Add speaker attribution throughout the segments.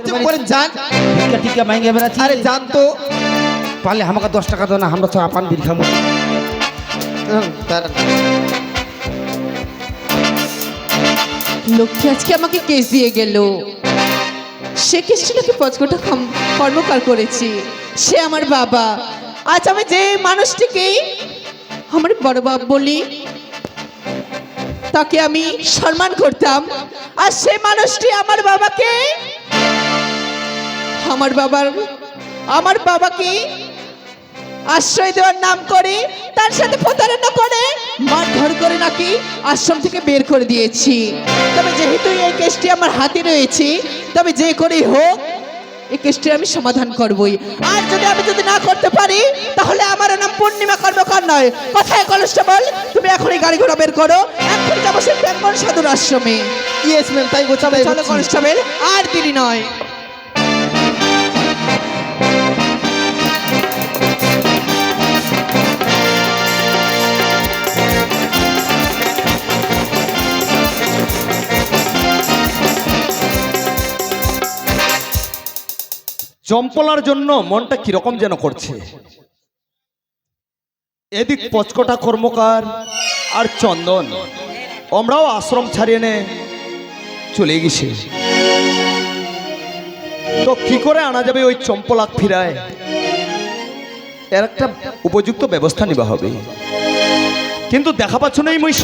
Speaker 1: চুপ করে যান।
Speaker 2: টিকা টিকা মাইঙ্গে বেড়াচ্ছি।
Speaker 1: আরে জান তো।
Speaker 2: পারলে আমাকে 10 টাকা দাও না, আমরা তো আপান বিল খাবো।
Speaker 1: দাঁড়ান।
Speaker 3: লক্ষ্মী আজকে আমাকে কেস দিয়ে গেল। সে কেসটাকে 5 কোটি কর্মকার করেছি। সে আমার বাবা। আজ আমি যে মানুষটিকে আমার বড় বাবা বলি, তাকে আমি সম্মান করতাম, আর সে মানুষটি আমার বাবাকে আশ্রয় দেওয়ার নাম করে তার সাথে প্রতারণা করে মারধর করে নাকি আশ্রম থেকে বের করে দিয়েছি। তবে যেহেতু এই কেসটি আমার হাতে রয়েছে, তবে যে করেই হোক এই কেসটি আমি সমাধান করবই। আর যদি না করতে পারি, তাহলে আমার নাম পূর্ণিমা কর্মকার নয়। কথায় কনস্টেবল, তুমি এখনই গাড়ি ঘোড়া বের করো, এখন যাবো সেই বেঙ্গল সাধুর আশ্রমে।
Speaker 1: ইয়েস ম্যাম, তাই বলছি।
Speaker 3: চলো কনস্টেবল, আর দেরি নয়।
Speaker 4: চম্পলার জন্য মনটা কিরকম যেন করছে। এদিক পচকটা কর্মকার আর চন্দন আমরাও আশ্রম ছাড়িয়ে নে চলে গেছি। তো কি করে আনা যাবে ওই চম্পলাক ফিরায়? এর একটা উপযুক্ত ব্যবস্থা নিবা হবে। কিন্তু দেখা পাচ্ছ না মই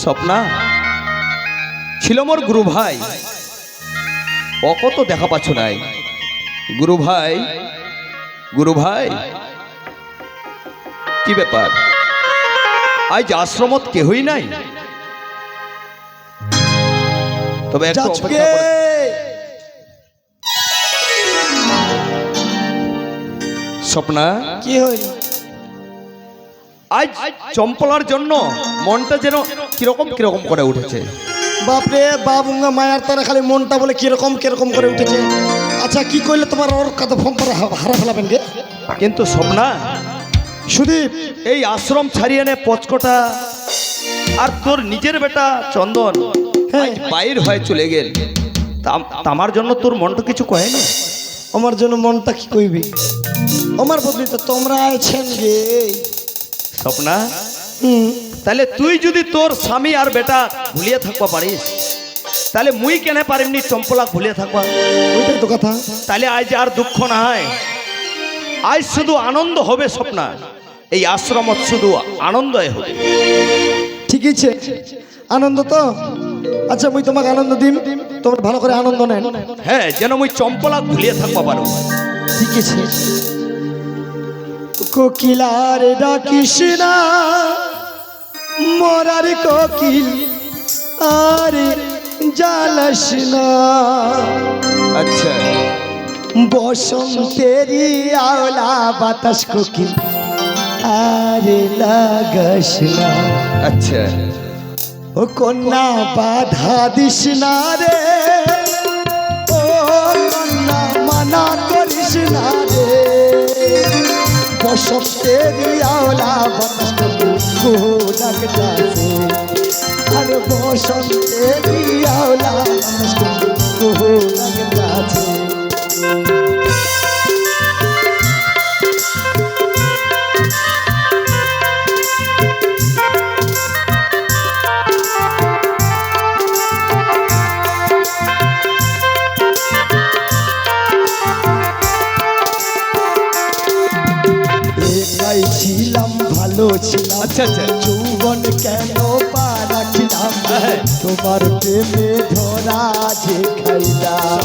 Speaker 4: স্বপ্না ছিল মোর গুরু ভাই। অকত দেখা পাচ্ছ নাই। গুরু ভাই কি ব্যাপার? আজ আশ্রমত কেহই নাই? তবে একটু অপেক্ষা করে। স্বপ্না,
Speaker 1: কি হইল?
Speaker 4: আজ চম্পলার জন্য মনটা যেন কিরকম কিরকম করে উঠেছে।
Speaker 1: বাপরে বাবুঙ্গা মায়ার তারা খালি মনটা বলে কিরকম কিরকম করে উঠেছে। আচ্ছা কি করলে তোমার ওর কত ফোন করে হারা ফেলাবেন গে?
Speaker 4: কিন্তু স্বপ্না,
Speaker 1: সুদীপ,
Speaker 4: এই আশ্রম ছাড়িয়ে নে পচকটা আর তোর নিজের বেটা চন্দন
Speaker 1: হ্যাঁ।
Speaker 4: বাইর হয়ে চলে গেল। আমার জন্য তোর মনটা কিছু কহেনি?
Speaker 1: আমার জন্য মনটা কি কইবি? আমার বদলি তো তোমরা আছেন গে।
Speaker 4: স্বপ্না, তাহলে তুই যদি তোর স্বামী আর বেটা ভুলিয়ে থাকবা পারিস, তাহলে মুই কেন পারিমনি চম্পলাক ভুলিয়ে থাকবা?
Speaker 1: ওইটাই তো কথা।
Speaker 4: তাহলে আজ আর দুঃখ না হয়, আজ শুধু আনন্দ হবে। স্বপ্না, এই আশ্রমত শুধু আনন্দই হবে।
Speaker 1: ঠিক আছে, আনন্দ তো। আচ্ছা মুই তোমাকে আনন্দ দিম, তোমরা ভালো করে আনন্দ নেন।
Speaker 4: হ্যাঁ, যেন মুই চম্পলাক ভুলিয়ে থাকবা পারো।
Speaker 1: ঠিক আছে। কোকিলার ডাকিস না, মরার কোকিল আরে জ্বালাস না।
Speaker 4: আচ্ছা,
Speaker 1: বসন্তেরি আওলা বাতাস কোকিল আরে লাগাস না।
Speaker 4: আচ্ছা,
Speaker 1: ও কন্যা বাধা দিস না রে, ও কন্যা মানা করিস না রে। বসন্তেরি আওলা বাতাস কোকিল ডাকতাছে, আরে বসন্তেরি আওলা বাতাস কোকিল ডাকতাছে। ছিলাম ভালো ছিলাম।
Speaker 4: আচ্ছা আচ্ছা,
Speaker 1: যৌবন কেন পা রাখিলাম, তোমার প্রেমে ধরা যে খাইলাম।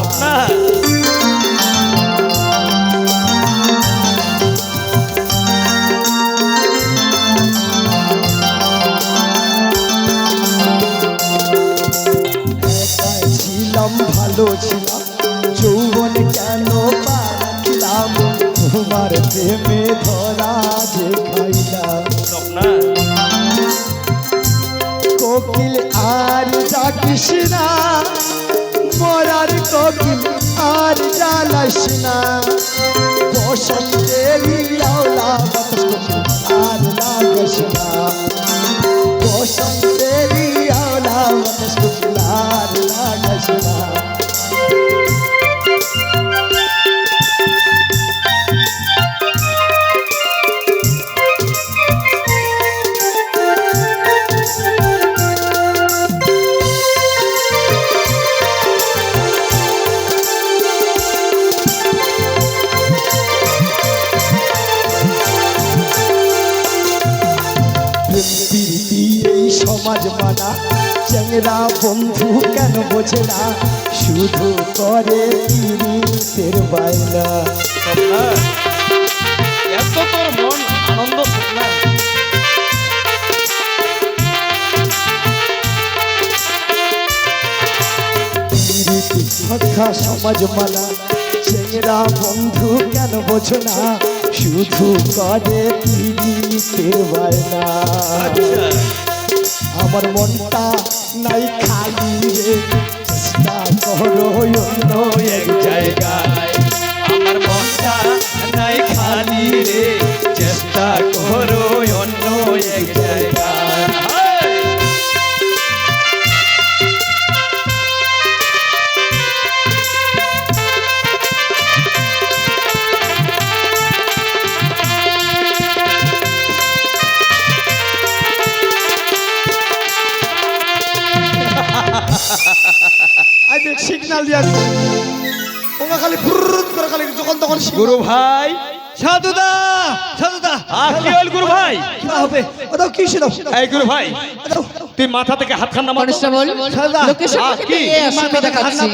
Speaker 1: ছিলাম ভালো ছিলাম, যৌবন কেন পা রাখিলাম, তোমার প্রেমে ধরা যে খাইলাম। কোকিল আর ডাকিস না, মরার কোকিল আর জ্বালাস না। বসন্তেরি আওলা বাতাস কোকিল আর লাগাস না। বসন্তেরি আওলা বাতাস কোকিল আর লাগাস না। সমাজ মানা চ্যাংরা বন্ধু কেন বোঝে না শুধু করে পীড়িতের বায়না।
Speaker 4: স্বপ্না, এত তোর মন আনন্দ স্বপ্না।
Speaker 1: পীড়িতি কথা সমাজ মানা চ্যাংরা বন্ধু কেন বোঝো না শুধু করে পীড়িতের বায়না।
Speaker 4: আচ্ছা,
Speaker 1: আমার মনটা নাই খালি রে চেষ্টা করো অন্য এক
Speaker 4: জায়গায় আমার মনটা নাই খালি রে, চেষ্টা করো অন্য এক জায়গায়। হায়!
Speaker 1: আজ সিগন্যাল দিয়ে আসছে ওরা খালি ফুরুত করে খালি যখন তখন
Speaker 4: গুরু ভাই, সাধুদা, সাধুদা, কি হল গুরু ভাই?
Speaker 1: হবে ওটাও কি ছিল
Speaker 4: এই গুরু ভাই, তুই মাথা থেকে হাত খান নামা।
Speaker 3: কনস্টেবল লোকের সাথে
Speaker 4: কি?
Speaker 3: এই অসুবিধা দেখাচ্ছি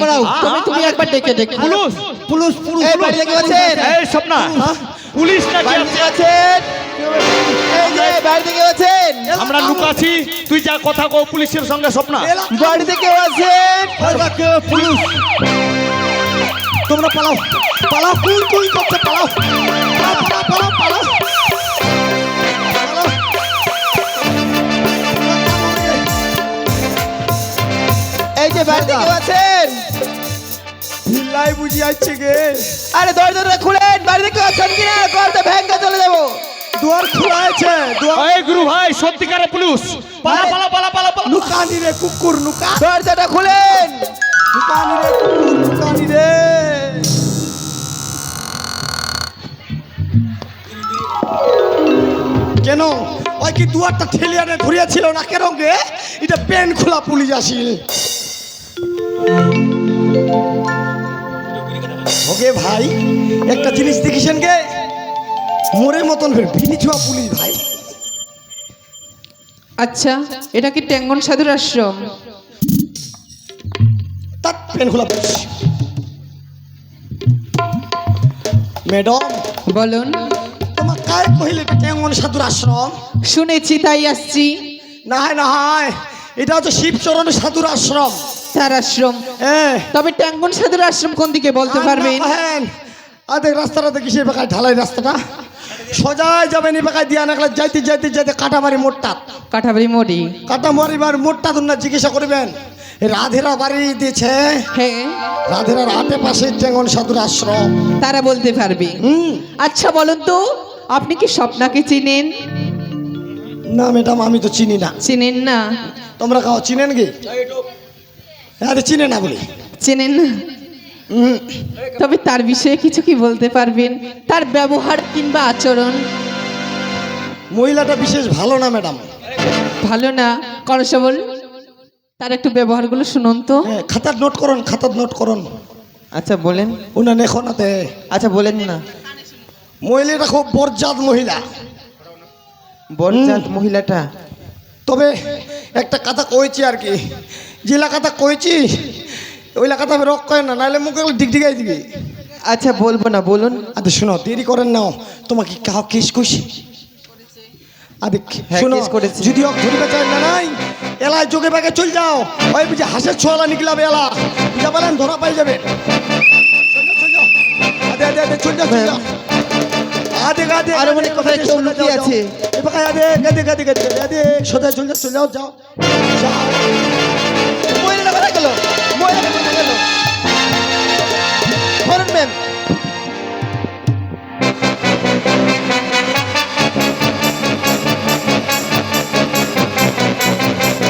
Speaker 3: তুমি একবার ডেকে দেখো।
Speaker 4: পুলিশ,
Speaker 1: পুলিশ পুলিশ
Speaker 2: এই বাড়ি থেকে আছেন?
Speaker 4: এই স্বপ্না, পুলিশ নাকি আছে?
Speaker 2: আছেন? এই যে বাড়িতে কেউ আছেন?
Speaker 4: আমরা লুকাছি, তুই যা কথা কও পুলিশের সঙ্গে। স্বপ্না,
Speaker 2: বাড়িতে কেউ আছেন?
Speaker 1: পুলিশ তোমরা পালাও পালাও কুই কুই করতে পালাও পালাও পালাও পালাও পালাও।
Speaker 2: এই যে বাড়িতে কেউ আছেন?
Speaker 1: ভিলাই বুঝি আসছে গে
Speaker 2: আরে দরজাটা খুলেন, বাড়িতে কেউ আছেন কিনা? কলটা ভেঙে চলে যাবো।
Speaker 1: দুয়ার খোলা আছে দুয়ার
Speaker 4: এই গুরু ভাই, সত্যিকারের পুলিশ। পালা পালা পালা পালা পালা।
Speaker 1: নুকানি রে কুকুর নুকা
Speaker 2: দরজাটা খুলেন।
Speaker 1: নুকানি রে কুকুর নুকানি রে। কেন ওই কি দুয়ারটা ঠেলিয়ানে ধরিয়াছিল না কেন গে? এটা পেন খোলা পুলিশ আসিল। ওকে ভাই একটা জিনিস দেখিছেন গে মোরের মতন ভিনি ছোয়া পুলিশ ভাই।
Speaker 3: আচ্ছা, এটা কি ট্যাঙ্গন সাধুর আশ্রম?
Speaker 1: তার পেন খোলা পুলিশ। ম্যাডাম
Speaker 3: বলুন।
Speaker 1: তোমার কায় কহিলে এটা কেমন সাধুর আশ্রম?
Speaker 3: শুনেছি তাই আসছি।
Speaker 1: না হয় না হয় এটা হচ্ছে শিবচরণ সাধুর আশ্রম।
Speaker 3: তার আশ্রম?
Speaker 1: হ্যাঁ
Speaker 3: তবে ট্যাঙ্গন সাধুর আশ্রম কোন দিকে বলতে পারবেন?
Speaker 1: আদে রাস্তাটা দেখি সে বেকায় ঢালাই রাস্তাটা সোজাই যাবেন এই বেকায় দিয়া নাকলে যাইতে যাইতে যাইতে কাটামারি মোটটা
Speaker 3: কাঠাবাড়ি মোড়ি?
Speaker 1: কাটামারিবার মোটটা তোমরা জিজ্ঞাসা করবেন রাধেরা বাড়ি দিয়েছে।
Speaker 3: হ্যাঁ,
Speaker 1: রাধেরার হাতে পাশে টেঙ্গন সাধুর আশ্রম।
Speaker 3: তারা বলতে পারবে।
Speaker 1: হুম
Speaker 3: আচ্ছা বলুন তো, আপনি কি স্বপ্নাকে চিনেন?
Speaker 1: না ম্যাডাম আমি তো চিনি না।
Speaker 3: চিনেন না?
Speaker 1: তোমরা কাও চিনেন কি? আরে চিনে না বলি।
Speaker 3: চেনেন না? তবে তার বিষয়ে কিছু কি বলতে পারবেন? তার ব্যবহার কিংবা আচরণ?
Speaker 1: মহিলাটা বিশেষ ভালো না ম্যাডাম।
Speaker 3: ভালো না? কনস্টেবল তার একটু ব্যবহারগুলো শুনুন তো।
Speaker 1: হ্যাঁ, খাতার নোট করুন খাতার নোট করুন।
Speaker 2: আচ্ছা বলেন।
Speaker 1: উনা নেখো নাতে
Speaker 2: আচ্ছা বলেন না।
Speaker 1: মহিলাটা খুব বরজাত মহিলা।
Speaker 2: বরজাত মহিলাটা?
Speaker 1: তবে একটা কথা কইছি আর কি, জেলা কথা কইছি ওই কথা আমি রক করে না, নাহলে মুখে ডিগডিগাই দিবি।
Speaker 2: আচ্ছা বলবো না, বলুন।
Speaker 1: আরে শোনো দেরি করেন নাও, তোমাকে কাহ কেস কইছি। আরে
Speaker 2: হ্যাঁ,
Speaker 1: শোনো
Speaker 2: কেস করেছি।
Speaker 1: যদি ওক ধরিবে চাই না নাই এলায় যোগে বাগে চল যাও, ওই বুঝে হাসের ছোয়ালা নিকলাবে এলা যা বলেন ধরা পাই যাবে। চল যাও আদে আদে আদে চল যাও চল যাও আদে আদে
Speaker 2: আরো অনেক কথা একটু লুকিয়ে আছে।
Speaker 1: এবার আদে গাদে গাদে গাদে আদে সোজা চল যাও চল যাও যাও যাও।
Speaker 2: মহিলাটা কোথায় গেল? মহিলাটা কোথায় গেল? ধরুন ম্যাম।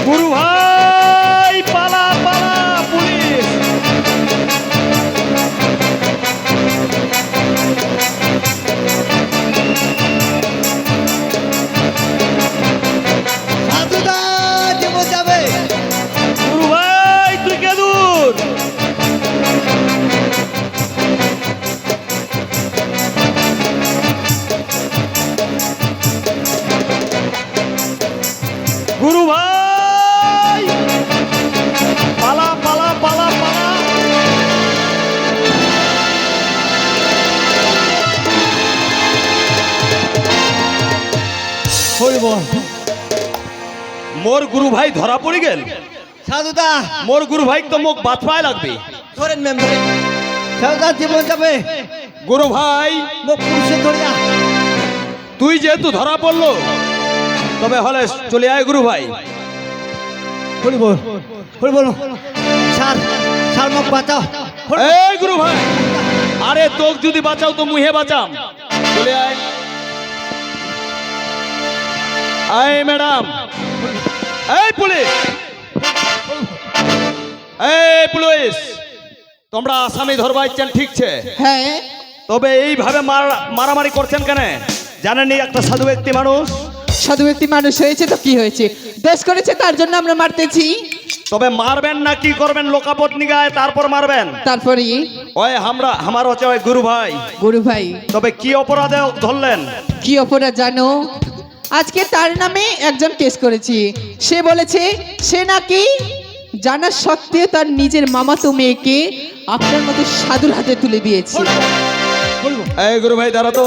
Speaker 4: গুরু ভাই, পালা পালা পুলিশ।
Speaker 2: সাধুদা জীবন যাবে।
Speaker 4: মোর গুরু ভাই ধরা পড়ি গেল।
Speaker 1: সাধুদা
Speaker 4: মোর গুরু ভাই তো মুখ বাত পায় লাগবে।
Speaker 1: ধরেন ম্যাম ধরেন। সাধুদা জীবন যাবে।
Speaker 4: গুরু ভাই
Speaker 1: মুখ পুরুষে ধরিয়া।
Speaker 4: তুই যেহেতু ধরা পড়লো, তবে হলে চলে আয় গুরু ভাই।
Speaker 1: হরি বল হরি বল। স্যার স্যার মুখ বাঁচাও।
Speaker 4: এই গুরু ভাই, আরে তোক যদি বাঁচাও তো মুহে বাঁচাম। চলে আয়। আয় ম্যাডাম। এই পুলিশ, এই পুলিশ, তোমরা আসামি ধরবা ইচ্ছেন ঠিক আছে,
Speaker 3: হ্যাঁ
Speaker 4: তবে এইভাবে মারামারি করছেন কেন? জানেননি একটা সাধু ব্যক্তি মানুষ?
Speaker 3: সাধু ব্যক্তি মানুষ হয়েছে তো কি হয়েছে, দোষ করেছে তার জন্য আমরা মারতেছি।
Speaker 4: তবে মারবেন না কি করবেন? লোকাপত নিগায় তারপর মারবেন।
Speaker 3: তারপরে
Speaker 4: ওই আমার হচ্ছে ওই গুরু ভাই।
Speaker 3: গুরু ভাই
Speaker 4: তবে কি অপরাধে ধরলেন?
Speaker 3: কি অপরাধ জানো? আজকে তার নামে একজন কেস করেছি। সে বলেছে সে নাকি জানা সত্ত্বেও তার নিজের মামাতো মেয়েকে আপনার মতো সাধুর হাতে তুলে দিয়েছে।
Speaker 4: এই গুরু ভাই দাঁড়া তো।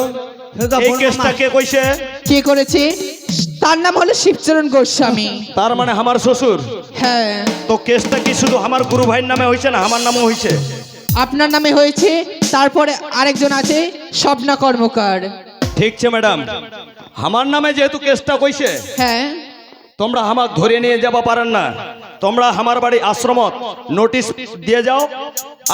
Speaker 4: এই কেসটা কে কইছে?
Speaker 3: কে করেছে? তার নাম হলো শিবচরণ গোস্বামী।
Speaker 4: তার মানে আমার শ্বশুর।
Speaker 3: হ্যাঁ,
Speaker 4: তো কেসটা কি শুধু আমার গুরু ভাইয়ের নামে হয়েছে না আমার নামও হয়েছে?
Speaker 3: আপনার নামে হয়েছে, তারপরে আরেকজন আছে স্বপ্না কর্মকার।
Speaker 4: ঠিক আছে ম্যাডাম, আমার নামে যেহেতু কেসটা কইছে,
Speaker 3: হ্যাঁ
Speaker 4: তোমরা আমাকে ধরে নিয়ে যাবা পারেন না। তোমরা আমার বাড়ি আশ্রমত নোটিশ দিয়ে যাও,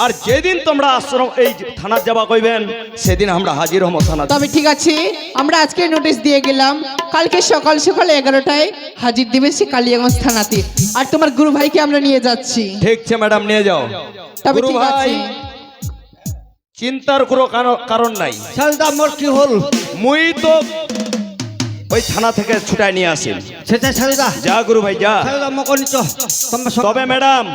Speaker 4: আর যেদিন তোমরা আশ্রম এই থানার যাবা কইবেন সেদিন আমরা হাজির হম থানা।
Speaker 3: তবে ঠিক আছে, আমরা আজকে নোটিশ দিয়ে গেলাম, কালকে সকাল সকাল 11টায় হাজির দিবে সে কালিয়াগঞ্জ থানাতে। আর তোমার গুরু ভাইকে আমরা নিয়ে যাচ্ছি।
Speaker 4: ঠিক আছে ম্যাডাম, নিয়ে যাও।
Speaker 3: তবে
Speaker 4: গুরু
Speaker 3: ঠিক
Speaker 4: ভাই,
Speaker 3: আছে।
Speaker 4: চিন্তার কোনো কারণ নাই।
Speaker 1: সাধুদা মোর কি হল?
Speaker 4: মুই তো ওই থানা থেকে ছুটাই নিয়ে আসি।
Speaker 1: সেটা সাধুদা।
Speaker 4: যা গুরু ভাই যা।
Speaker 1: সাধুদা মুখ নিচ। তোমরা সব
Speaker 4: তবে ম্যাডাম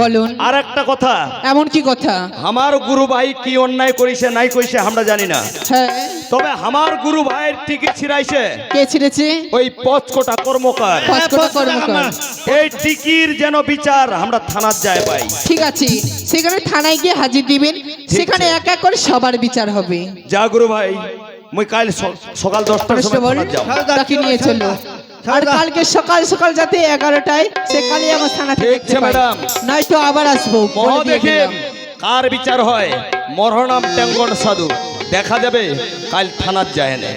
Speaker 3: বলুন,
Speaker 4: আর একটা কথা,
Speaker 3: এমন কি কথা?
Speaker 4: আমার গুরু ভাই কি অন্যায় করিছে নাই কইছে আমরা জানি না,
Speaker 3: হ্যাঁ,
Speaker 4: তবে আমার গুরু ভাইয়ের টিকি ছিড়াইছে
Speaker 3: কে ছিঁড়েছে?
Speaker 4: ওই পচকোটা কর্মকার।
Speaker 3: পাঁচকোটা কর্মকার।
Speaker 4: এই টিকির যেন বিচার আমরা থানার যায় পাই।
Speaker 3: ঠিক আছে, সেখানে থানায় গিয়ে হাজির দিবেন, সেখানে এক এক করে সবার বিচার হবে।
Speaker 4: যা গুরু ভাই, মুই কাল সকাল 10টার সময়
Speaker 3: কনস্টেবল,
Speaker 4: থানার যাব।
Speaker 3: তাকে নিয়ে চলো। আর কালকে সকাল সকাল যাতে 11টায় সে কালিয়াগঞ্জ থানা থেকে
Speaker 4: ঠিক আছে ম্যাডাম।
Speaker 3: নয়তো আবার আসবো।
Speaker 4: মহ
Speaker 3: বলে দিয়ে
Speaker 4: দেখে
Speaker 3: গেলাম।
Speaker 4: কার বিচার হয়। মরহনাম টেঙ্গন সাধু দেখা যাবে কাল থানার যায় না।